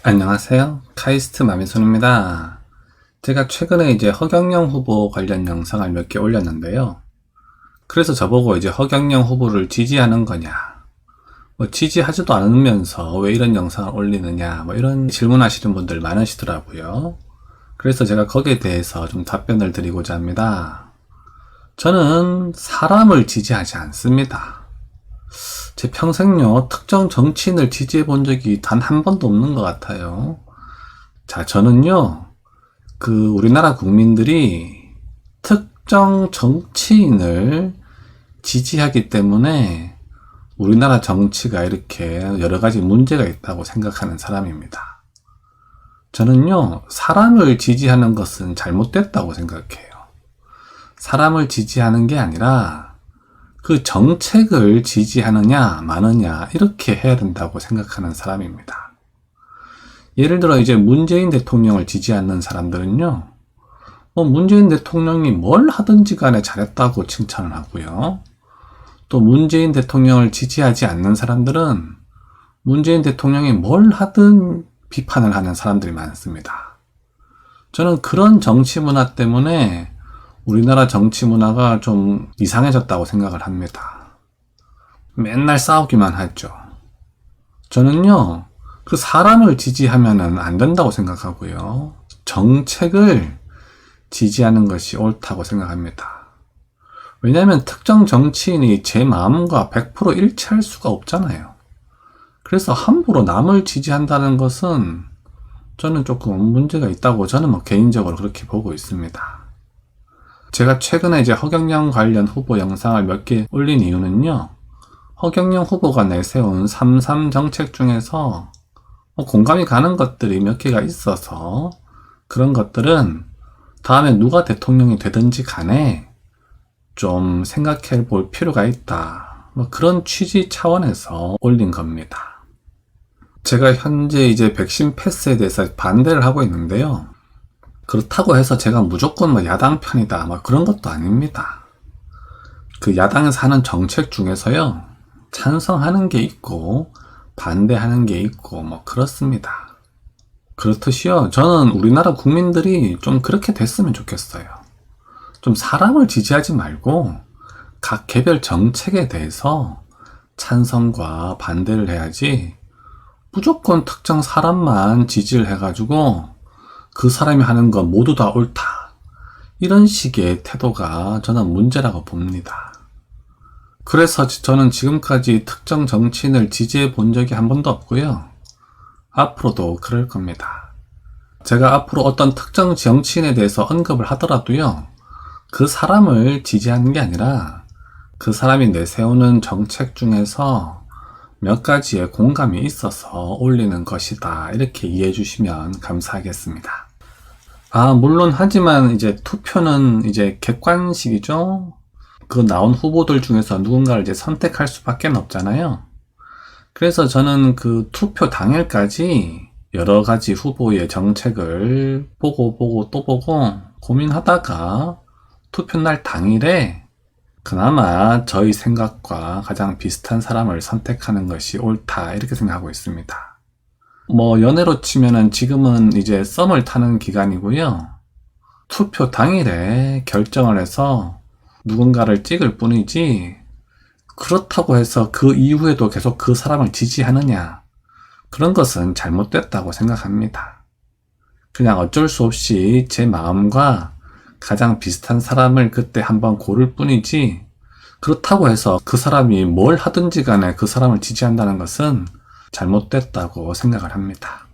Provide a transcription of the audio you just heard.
안녕하세요. 카이스트 마미손입니다. 제가 최근에 이제 허경영 후보 관련 영상을 몇 개 올렸는데요. 그래서 저보고 이제 허경영 후보를 지지하는 거냐, 지지하지도 않으면서 왜 이런 영상을 올리느냐, 이런 질문하시는 분들 많으시더라고요. 그래서 제가 거기에 대해서 좀 답변을 드리고자 합니다. 저는 사람을 지지하지 않습니다. 제 평생요, 특정 정치인을 지지해 본 적이 단 한 번도 없는 것 같아요. 자, 저는요, 우리나라 국민들이 특정 정치인을 지지하기 때문에 우리나라 정치가 이렇게 여러 가지 문제가 있다고 생각하는 사람입니다. 저는요, 사람을 지지하는 것은 잘못됐다고 생각해요. 사람을 지지하는 게 아니라 그 정책을 지지하느냐 마느냐 이렇게 해야 된다고 생각하는 사람입니다. 예를 들어 이제 문재인 대통령을 지지 않는 사람들은요, 문재인 대통령이 뭘 하든지 간에 잘했다고 칭찬을 하고요. 또 문재인 대통령을 지지하지 않는 사람들은 문재인 대통령이 뭘 하든 비판을 하는 사람들이 많습니다. 저는 그런 정치 문화 때문에 우리나라 정치 문화가 좀 이상해졌다고 생각을 합니다. 맨날 싸우기만 하죠. 저는요, 그 사람을 지지하면은 안 된다고 생각하고요. 정책을 지지하는 것이 옳다고 생각합니다. 왜냐하면 특정 정치인이 제 마음과 100% 일치할 수가 없잖아요. 그래서 함부로 남을 지지한다는 것은 저는 조금 문제가 있다고 저는 개인적으로 그렇게 보고 있습니다. 제가 최근에 이제 허경영 관련 후보 영상을 몇 개 올린 이유는요, 허경영 후보가 내세운 3.3 정책 중에서 공감이 가는 것들이 몇 개가 있어서 그런 것들은 다음에 누가 대통령이 되든지 간에 좀 생각해 볼 필요가 있다. 그런 취지 차원에서 올린 겁니다. 제가 현재 이제 백신 패스에 대해서 반대를 하고 있는데요. 그렇다고 해서 제가 무조건 야당 편이다 그런 것도 아닙니다. 그 야당에서 하는 정책 중에서요, 찬성하는 게 있고 반대하는 게 있고 그렇습니다. 그렇듯이요, 저는 우리나라 국민들이 좀 그렇게 됐으면 좋겠어요. 좀 사람을 지지하지 말고 각 개별 정책에 대해서 찬성과 반대를 해야지 무조건 특정 사람만 지지를 해가지고 그 사람이 하는 건 모두 다 옳다, 이런 식의 태도가 저는 문제라고 봅니다. 그래서 저는 지금까지 특정 정치인을 지지해 본 적이 한 번도 없고요. 앞으로도 그럴 겁니다. 제가 앞으로 어떤 특정 정치인에 대해서 언급을 하더라도요, 그 사람을 지지하는 게 아니라 그 사람이 내세우는 정책 중에서 몇 가지의 공감이 있어서 올리는 것이다, 이렇게 이해해 주시면 감사하겠습니다. 물론 하지만 이제 투표는 이제 객관식이죠. 그 나온 후보들 중에서 누군가를 이제 선택할 수밖에 없잖아요. 그래서 저는 그 투표 당일까지 여러 가지 후보의 정책을 보고 또 보고 고민하다가 투표날 당일에 그나마 저희 생각과 가장 비슷한 사람을 선택하는 것이 옳다, 이렇게 생각하고 있습니다. 연애로 치면은 지금은 이제 썸을 타는 기간이고요. 투표 당일에 결정을 해서 누군가를 찍을 뿐이지, 그렇다고 해서 그 이후에도 계속 그 사람을 지지하느냐, 그런 것은 잘못됐다고 생각합니다. 그냥 어쩔 수 없이 제 마음과 가장 비슷한 사람을 그때 한번 고를 뿐이지, 그렇다고 해서 그 사람이 뭘 하든지 간에 그 사람을 지지한다는 것은 잘못됐다고 생각을 합니다.